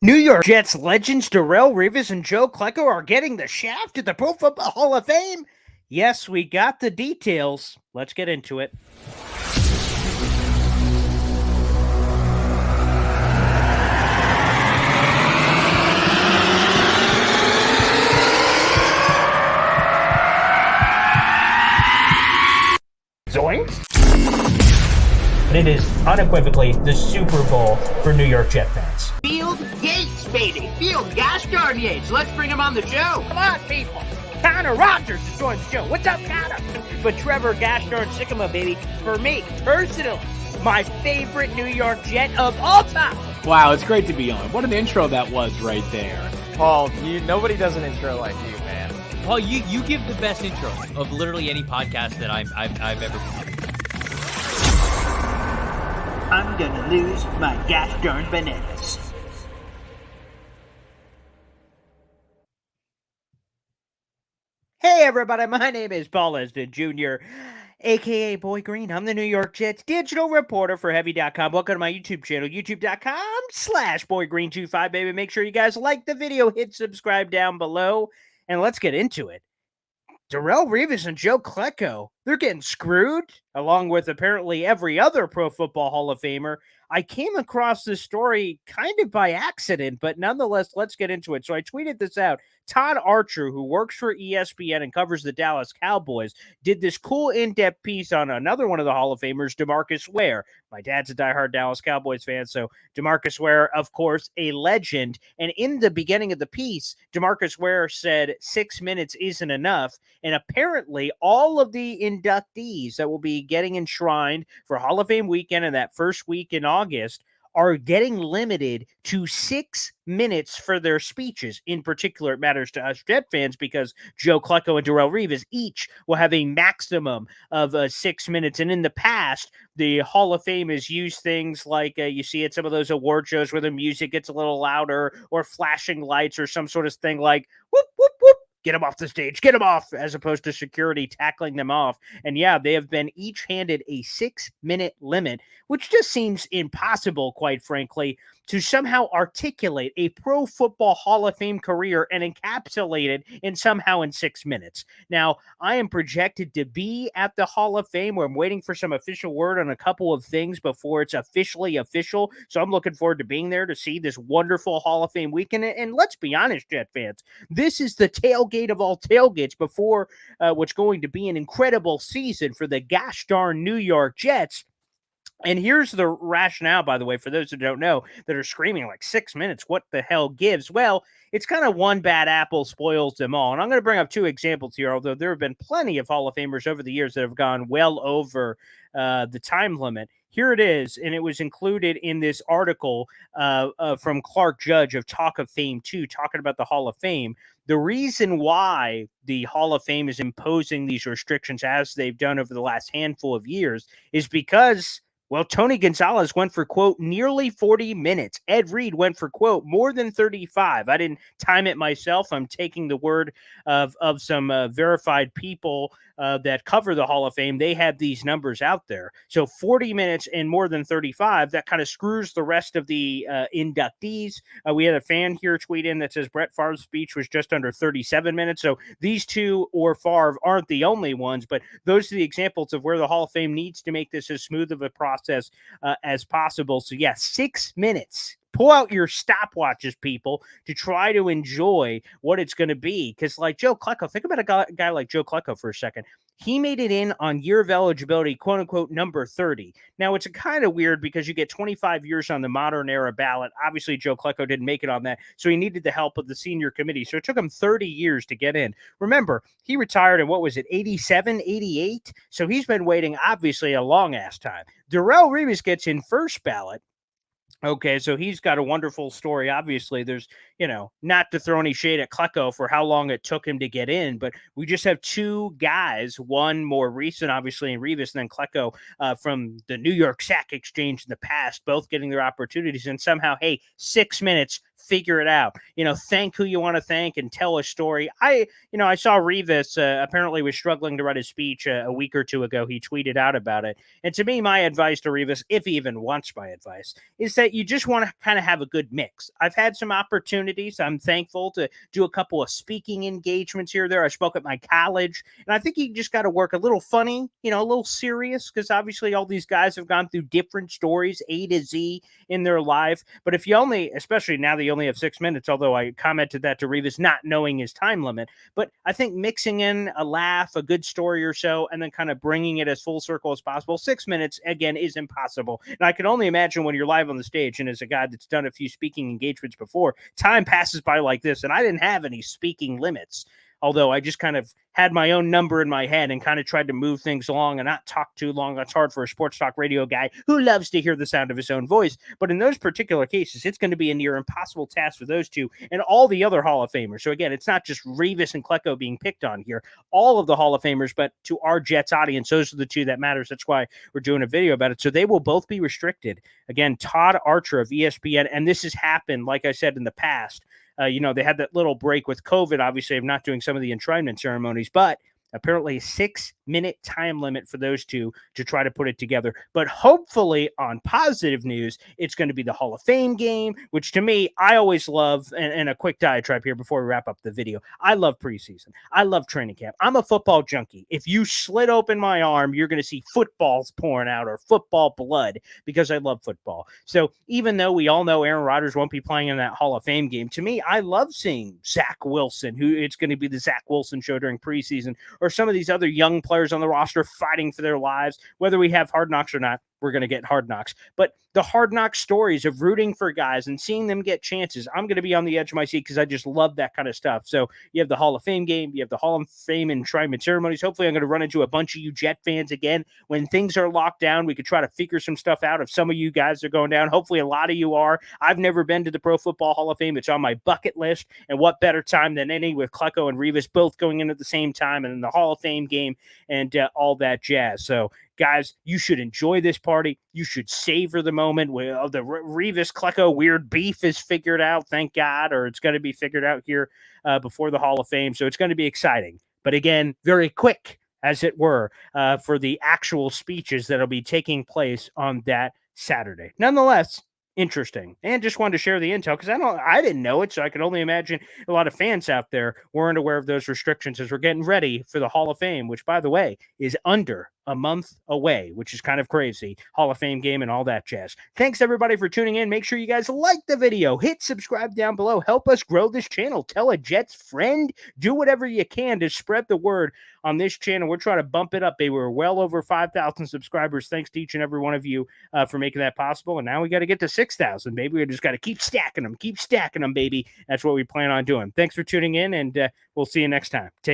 New York Jets legends Darrelle Revis and Joe Klecko are getting the shaft to the Pro Football Hall of Fame. Yes, we got the details. Let's get into it. Zoinks! But it is unequivocally the Super Bowl for New York Jet fans. Field Yates, baby. Field gosh darn Yates. Let's bring him on the show. Come on, people. Connor Rogers is joining the show. What's up, Connor? But Trevor gosh darn Sycamore, baby, for me, personally, my favorite New York Jet of all time. Wow, it's great to be on. What an intro that was right there. Paul, nobody does an intro like you, man. Paul, you give the best intro of literally any podcast that I've ever been. I'm gonna lose my gosh darn bananas. Hey, everybody, my name is Paul Esden Jr., a.k.a. Boy Green. I'm the New York Jets digital reporter for Heavy.com. Welcome to my YouTube channel, youtube.com/BoyGreen25, baby. Make sure you guys like the video, hit subscribe down below, and let's get into it. Darrelle Revis and Joe Klecko, they're getting screwed, along with apparently every other Pro Football Hall of Famer. I came across this story kind of by accident, but nonetheless, let's get into it. So I tweeted this out. Todd Archer, who works for ESPN and covers the Dallas Cowboys, did this cool in-depth piece on another one of the Hall of Famers, DeMarcus Ware. My dad's a diehard Dallas Cowboys fan, so DeMarcus Ware, of course, a legend. And in the beginning of the piece, DeMarcus Ware said 6 minutes isn't enough. And apparently, all of the inductees that will be getting enshrined for Hall of Fame weekend and that first week in August are getting limited to 6 minutes for their speeches. In particular, it matters to us Jet fans because Joe Klecko and Darrelle Revis each will have a maximum of 6 minutes. And in the past, the Hall of Fame has used things like you see at some of those award shows where the music gets a little louder or flashing lights or some sort of thing like, whoop, whoop, whoop. Get them off the stage, get them off, as opposed to security tackling them off. And yeah, they have been each handed a 6 minute limit, which just seems impossible, quite frankly, to somehow articulate a Pro Football Hall of Fame career and encapsulate it in 6 minutes. Now, I am projected to be at the Hall of Fame where I'm waiting for some official word on a couple of things before it's officially official. So I'm looking forward to being there to see this wonderful Hall of Fame weekend. And let's be honest, Jet fans, this is the tailgate of all tailgates before what's going to be an incredible season for the gosh darn New York Jets. And here's the rationale, by the way, for those who don't know that are screaming like 6 minutes, what the hell gives? Well, it's kind of one bad apple spoils them all. And I'm going to bring up two examples here, although there have been plenty of Hall of Famers over the years that have gone well over the time limit. Here it is, and it was included in this article from Clark Judge of Talk of Fame 2, talking about the Hall of Fame. The reason why the Hall of Fame is imposing these restrictions as they've done over the last handful of years is because, well, Tony Gonzalez went for, quote, nearly 40 minutes. Ed Reed went for, quote, more than 35. I didn't time it myself. I'm taking the word of some verified people that cover the Hall of Fame. They have these numbers out there. So 40 minutes and more than 35, that kind of screws the rest of the inductees. We had a fan here tweet in that says Brett Favre's speech was just under 37 minutes. So these two or Favre aren't the only ones, but those are the examples of where the Hall of Fame needs to make this as smooth of a process as possible. So yeah, 6 minutes. Pull out your stopwatches, people, to try to enjoy what it's going to be. Because like Joe Klecko, think about a guy like Joe Klecko for a second. He made it in on year of eligibility, quote unquote, number 30. Now, it's kind of weird because you get 25 years on the modern era ballot. Obviously, Joe Klecko didn't make it on that, so he needed the help of the senior committee. So it took him 30 years to get in. Remember, he retired in, what was it, 87, 88? So he's been waiting, obviously, a long-ass time. Darrelle Revis gets in first ballot. Okay, so he's got a wonderful story. Obviously, there's, not to throw any shade at Klecko for how long it took him to get in, but we just have two guys, one more recent, obviously, in Revis, and then Klecko from the New York Sack Exchange in the past, both getting their opportunities. And somehow, hey, 6 minutes, figure it out. Thank who you want to thank and tell a story. I saw Revis apparently was struggling to write his speech a week or two ago. He tweeted out about it. And to me, my advice to Revis, if he even wants my advice, is that you just want to kind of have a good mix. I've had some opportunities. I'm thankful to do a couple of speaking engagements here or there. I spoke at my college, and I think you just got to work a little funny, a little serious, because obviously all these guys have gone through different stories, A to Z, in their life. But if you only, especially now that you only have 6 minutes, although I commented that to Revis not knowing his time limit, but I think mixing in a laugh, a good story or so, and then kind of bringing it as full circle as possible. 6 minutes, again, is impossible. And I can only imagine when you're live on the stage, and as a guy that's done a few speaking engagements before, time passes by like this, and I didn't have any speaking limits. Although I just kind of had my own number in my head and kind of tried to move things along and not talk too long. That's hard for a sports talk radio guy who loves to hear the sound of his own voice. But in those particular cases, it's going to be a near impossible task for those two and all the other Hall of Famers. So again, it's not just Revis and Klecko being picked on here, all of the Hall of Famers, but to our Jets audience, those are the two that matters. That's why we're doing a video about it. So they will both be restricted. Again, Todd Archer of ESPN, and this has happened, like I said, in the past. They had that little break with COVID, obviously, of not doing some of the enshrinement ceremonies, but apparently a 6-minute time limit for those two to try to put it together. But hopefully, on positive news, it's going to be the Hall of Fame game, which to me, I always love, and a quick diatribe here before we wrap up the video. I love preseason. I love training camp. I'm a football junkie. If you slit open my arm, you're going to see footballs pouring out or football blood because I love football. So even though we all know Aaron Rodgers won't be playing in that Hall of Fame game, to me, I love seeing Zach Wilson, who it's going to be the Zach Wilson show during preseason, or some of these other young players on the roster fighting for their lives. Whether we have Hard Knocks or not, we're going to get Hard Knocks. But the Hard Knocks stories of rooting for guys and seeing them get chances, I'm going to be on the edge of my seat because I just love that kind of stuff. So you have the Hall of Fame game, you have the Hall of Fame enshrinement ceremonies. Hopefully I'm going to run into a bunch of you Jet fans again. When things are locked down, we could try to figure some stuff out if some of you guys are going down. Hopefully a lot of you are. I've never been to the Pro Football Hall of Fame. It's on my bucket list. And what better time than any with Klecko and Revis both going in at the same time and in the Hall of Fame game and all that jazz. So guys, you should enjoy this party. You should savor the moment where the Revis Klecko weird beef is figured out, thank God, or it's going to be figured out here before the Hall of Fame. So it's going to be exciting. But again, very quick, as it were, for the actual speeches that'll be taking place on that Saturday. Nonetheless, interesting, and just wanted to share the intel because I didn't know it, so I can only imagine a lot of fans out there weren't aware of those restrictions as we're getting ready for the Hall of Fame, which, by the way, is under a month away, which is kind of crazy. Hall of Fame game and all that jazz. Thanks everybody for tuning in. Make sure you guys like the video, hit subscribe down below, help us grow this channel, tell a Jets friend, do whatever you can to spread the word on this channel. We're trying to bump it up, baby. We're well over 5,000 subscribers. Thanks to each and every one of you for making that possible. And now we got to get to 6,000, baby. We just got to keep stacking them, baby. That's what we plan on doing. Thanks for tuning in, and we'll see you next time. Take